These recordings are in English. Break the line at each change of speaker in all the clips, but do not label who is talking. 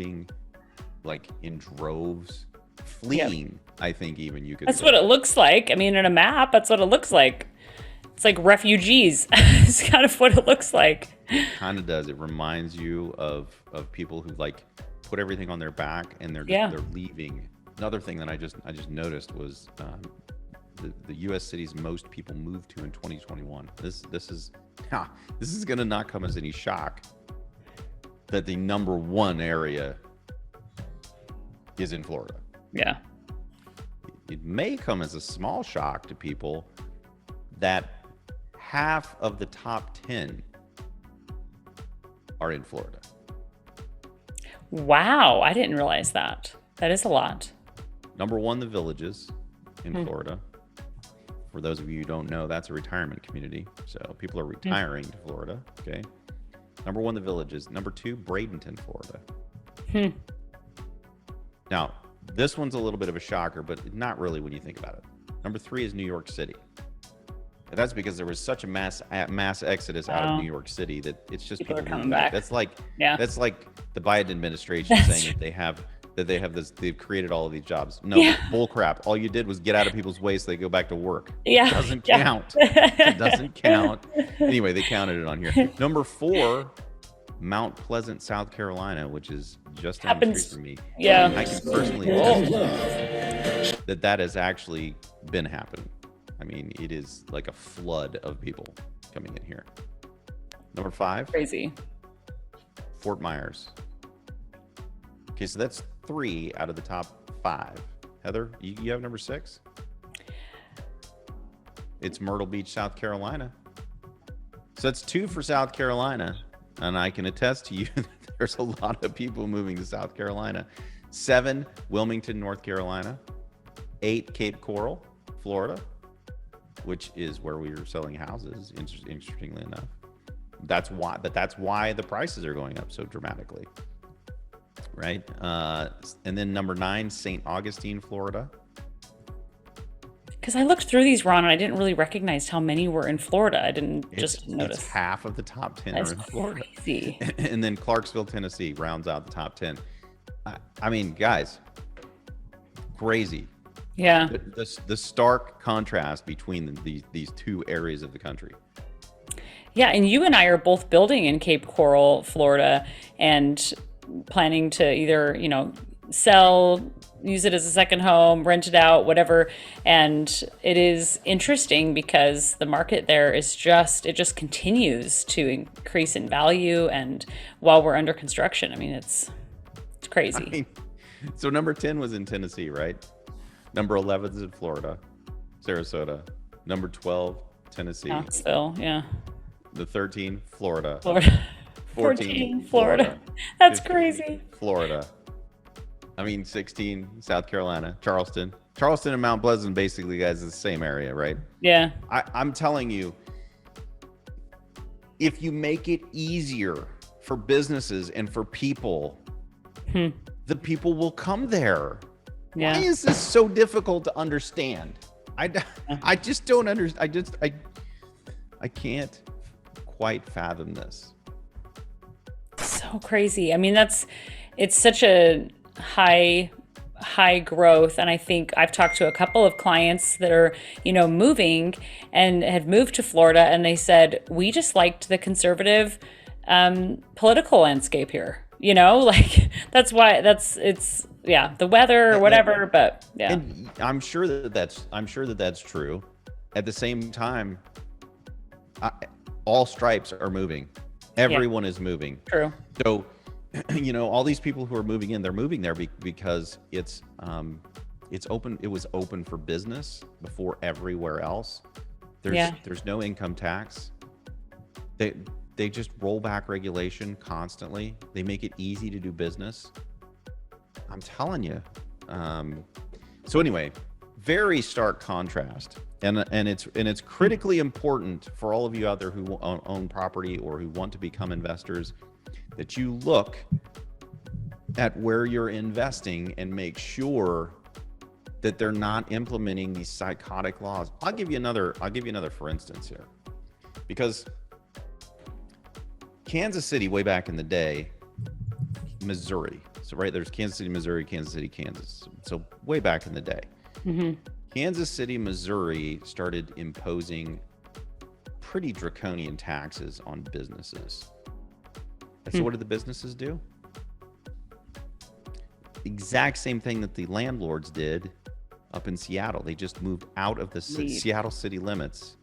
moving like in droves, fleeing. I think even you could
That's
say.
what it looks like. I mean, in a map, that's what it looks like. It's like refugees. It's kind of what it looks like.
Kind of does. It reminds you of people who like put everything on their back and
Yeah.
they're leaving. Another thing that I just noticed was the U.S. cities most people moved to in 2021. This is going to not come as any shock that the number one area is in Florida.
Yeah.
It may come as a small shock to people that half of the top 10 are in Florida.
Wow. I didn't realize that. That is a lot.
Number one, the Villages in Florida. For those of you who don't know, that's a retirement community. So people are retiring to Florida. Okay. Number one, the Villages. Number two, Bradenton, Florida. Now, this one's a little bit of a shocker, but not really when you think about it. Number three is New York City. And that's because there was such a mass exodus out of New York City that it's just
People are coming
leaving.
back.
That's like
Yeah.
that's like the Biden administration saying that they have this, they've created all of these jobs. No,
Yeah.
bull crap. All you did was get out of people's way so they go back to work.
Yeah.
It doesn't
Yeah.
count. It doesn't count. Anyway, they counted it on here. Number four, Mount Pleasant, South Carolina, which is just down the street from me.
Yeah.
I can personally attest that has actually been happening. I mean, it is like a flood of people coming in here. Number five,
Crazy.
Fort Myers. Okay, so that's 3 out of the top 5. Heather, you have number 6? It's Myrtle Beach, South Carolina. So that's 2 for South Carolina. And I can attest to you that there's a lot of people moving to South Carolina. 7, Wilmington, North Carolina. 8, Cape Coral, Florida, which is where we are selling houses, interestingly enough. That's why the prices are going up so dramatically, right? And then number 9, St. Augustine, Florida.
Because I looked through these, Ron, and I didn't really recognize how many were in Florida. I didn't just notice.
It's half of the top 10
That's
are in Florida.
crazy.
And then Clarksville, Tennessee rounds out the top 10. I mean, guys, crazy.
Yeah.
The stark contrast between these two areas of the country.
Yeah, and you and I are both building in Cape Coral, Florida, and planning to either, sell, use it as a second home, rent it out, whatever. And it is interesting because the market there is it just continues to increase in value, and while we're under construction. I mean, it's crazy.
I mean, so number 10 was in Tennessee, right? Number 11 is in Florida, Sarasota. Number 12, Tennessee.
Knoxville, yeah.
The 13, Florida.
Florida.
14,
Florida. That's
15,
crazy.
Florida. I mean, 16, South Carolina, Charleston. Charleston and Mount Pleasant, basically, guys, is the same area, right?
Yeah.
I'm telling you, if you make it easier for businesses and for people, the people will come there.
Yeah.
Why is this so difficult to understand? I just don't understand. I can't quite fathom this.
So crazy. I mean, it's such a high growth. And I think I've talked to a couple of clients that are, moving and have moved to Florida. And they said, we just liked the conservative political landscape here. Like that's why the weather or whatever, but yeah.
And I'm sure that that's true. At the same time, all stripes are moving. Everyone is moving.
True.
So, all these people who are moving in, they're moving there because it's open. It was open for business before everywhere else. There's no income tax. They just roll back regulation constantly. They make it easy to do business. I'm telling you. So anyway, very stark contrast, and it's critically important for all of you out there who own property or who want to become investors that you look at where you're investing and make sure that they're not implementing these psychotic laws. I'll give you another for instance here, because Kansas City way back in the day, Missouri, So right there's Kansas City, Missouri, Kansas City, Kansas. So way back in the day, Kansas City, Missouri started imposing pretty draconian taxes on businesses. And so what did the businesses do? Exact same thing that the landlords did up in Seattle. They just moved out of the Seattle city limits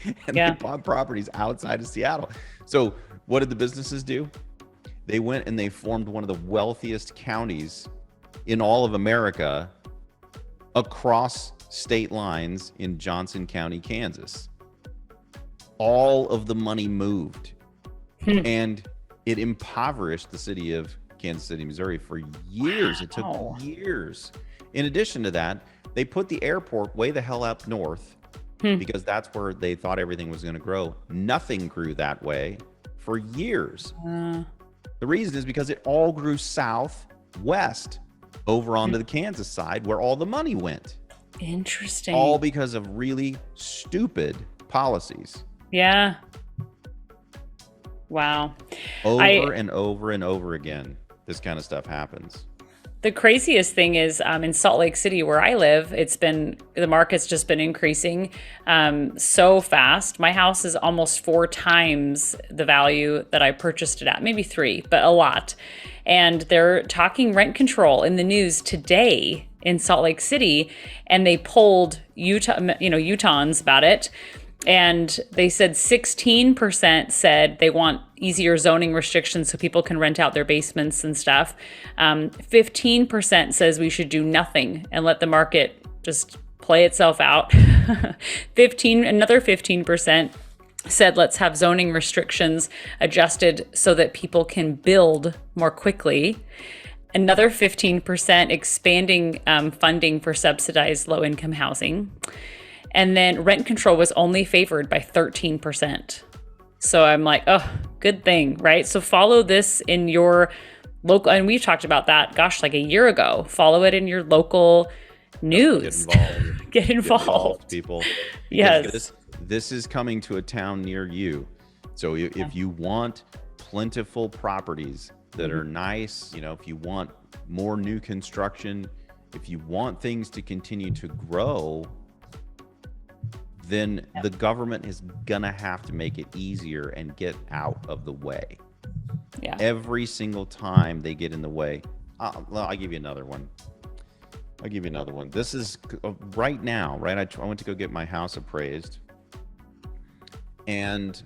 and they bought properties outside of Seattle. So what did the businesses do? They went and they formed one of the wealthiest counties in all of America across state lines in Johnson County, Kansas. All of the money moved and it impoverished the city of Kansas City, Missouri for years. It took years. In addition to that, they put the airport way the hell up north because that's where they thought everything was going to grow. Nothing grew that way for years. The reason is because it all grew southwest over onto the Kansas side where all the money went.
Interesting.
All because of really stupid policies.
Yeah. Wow.
Over and over and over again, this kind of stuff happens.
The craziest thing is in Salt Lake City, where I live, the market's just been increasing so fast. My house is almost 4 times the value that I purchased it at, maybe 3, but a lot. And they're talking rent control in the news today in Salt Lake City, and they polled Utahns about it. And they said 16% said they want easier zoning restrictions so people can rent out their basements and stuff. 15% says we should do nothing and let the market just play itself out. Another 15% said let's have zoning restrictions adjusted so that people can build more quickly. Another 15% expanding funding for subsidized low-income housing. And then rent control was only favored by 13%. So I'm like, oh, good thing, right? So follow this in your local, and we've talked about that, gosh, like a year ago. Follow it in your local news. Get involved,
people.
Yes.
This is coming to a town near you. So if you want plentiful properties that are nice, if you want more new construction, if you want things to continue to grow, then the government is gonna have to make it easier and get out of the way.
Yeah.
Every single time they get in the way. I'll give you another one. This is right now, right? I went to go get my house appraised, and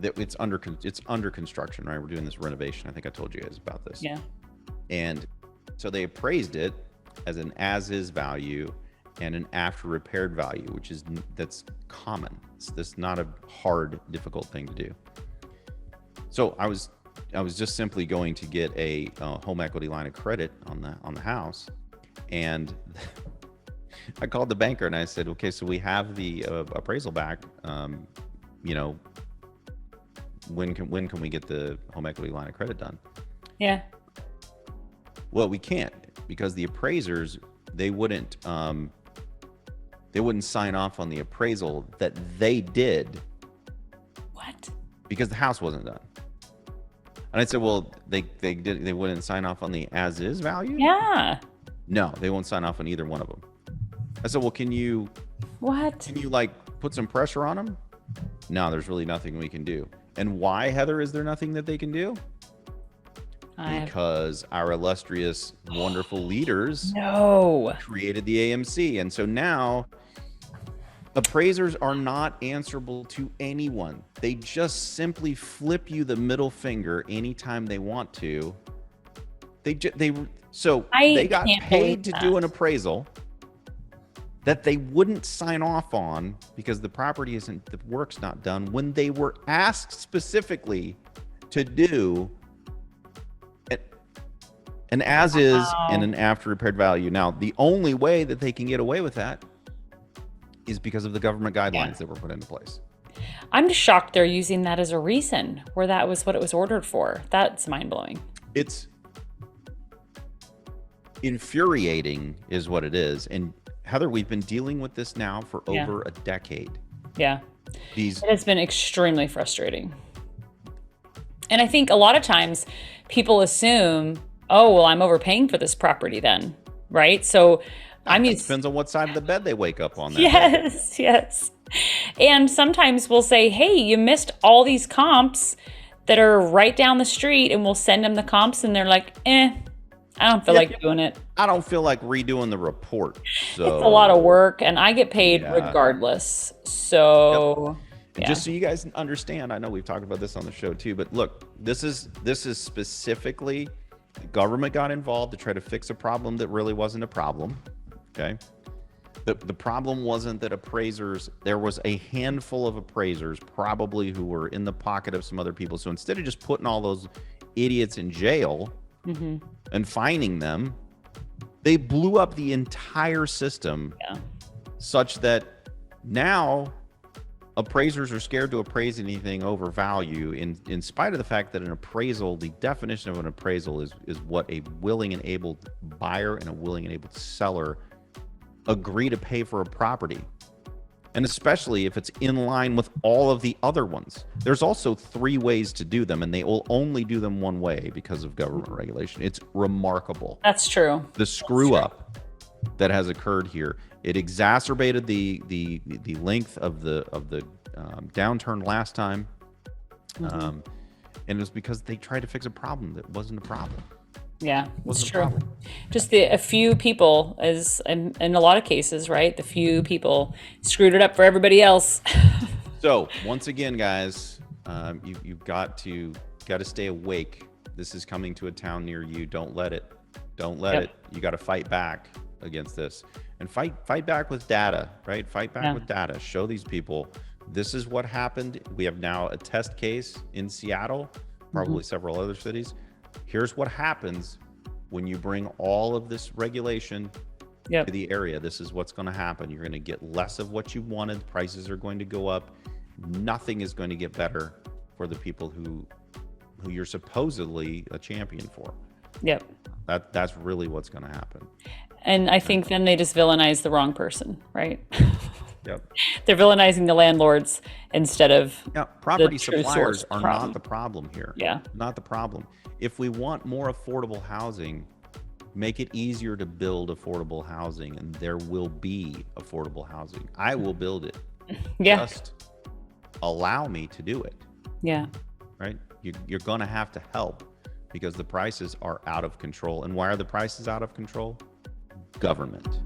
it's under construction, right? We're doing this renovation. I think I told you guys about this.
Yeah.
And so they appraised it as an as-is value and an after repaired value, that's common. That's not a hard, difficult thing to do. So I was just simply going to get a home equity line of credit on the house, and I called the banker and I said, okay, so we have the appraisal back. When can we get the home equity line of credit done?
Yeah.
Well, we can't, because the appraisers, they wouldn't sign off on the appraisal that they did.
What?
Because the house wasn't done. And I said, well, they wouldn't sign off on the as-is value?
Yeah.
No, they won't sign off on either one of them. I said, well, can you put some pressure on them? No, there's really nothing we can do. And why, Heather, is there nothing that they can do? Because our illustrious, wonderful leaders created the AMC. And so now appraisers are not answerable to anyone. They just simply flip you the middle finger anytime they want to. They got paid to do an appraisal that they wouldn't sign off on because the work's not done, when they were asked specifically to do an as-is and an after-repaired value. Now, the only way that they can get away with that is because of the government guidelines that were put into place.
I'm just shocked they're using that as a reason, where that was what it was ordered for. That's mind-blowing.
It's infuriating is what it is. And Heather, we've been dealing with this now for over a decade.
Yeah. It has been extremely frustrating. And I think a lot of times people assume, oh, well, I'm overpaying for this property then, right? So I'm
It
used,
depends on what side of the bed they wake up on that day.
yes, yes. And sometimes we'll say, hey, you missed all these comps that are right down the street, and we'll send them the comps, and they're like, I don't feel
Yeah,
like doing it.
I don't feel like redoing the report.
It's a lot of
So,
work, and I get paid
yeah.
regardless.
Yep.
So,
And
yeah.
just so you guys understand, I know we've talked about this on the show too, but look, this is specifically the government got involved to try to fix a problem that really wasn't a problem. Okay. The problem wasn't that appraisers, there was a handful of appraisers probably who were in the pocket of some other people. So instead of just putting all those idiots in jail and fining them, they blew up the entire system
Yeah.
such that now appraisers are scared to appraise anything over value in spite of the fact that an appraisal, the definition of an appraisal is what a willing and able buyer and a willing and able seller agree to pay for a property. And especially if it's in line with all of the other ones. There's also 3 ways to do them, and they will only do them one way because of government regulation. It's remarkable.
That's true.
The screw up that has occurred here. It exacerbated the length of the downturn last time, and it was because they tried to fix a problem that wasn't a problem.
Yeah, it's
Wasn't a
true.
problem.
Just a few people, as in a lot of cases, right? The few people screwed it up for everybody else.
So once again, guys, you've got to stay awake. This is coming to a town near you. Don't let it.
Yep.
You got to fight back against this, and fight back with data, right? Fight back
Yeah.
with data. Show these people this is what happened. We have now a test case in Seattle, probably several other cities. Here's what happens when you bring all of this regulation
Yep.
to the area. This is what's going to happen. You're going to get less of what you wanted. Prices are going to go up. Nothing is going to get better for the people who you're supposedly a champion for.
Yep.
That's really what's going to happen.
And I think then they just villainize the wrong person, right?
Yep.
They're villainizing the landlords instead of
Now, property
true source
suppliers
of the
are
problem.
not the problem here.
Yeah.
Not the problem. If we want more affordable housing, make it easier to build affordable housing, and there will be affordable housing. I will build it.
Yeah.
Just allow me to do it,
Yeah.
right? You're going to have to help because the prices are out of control. And why are the prices out of control? Government.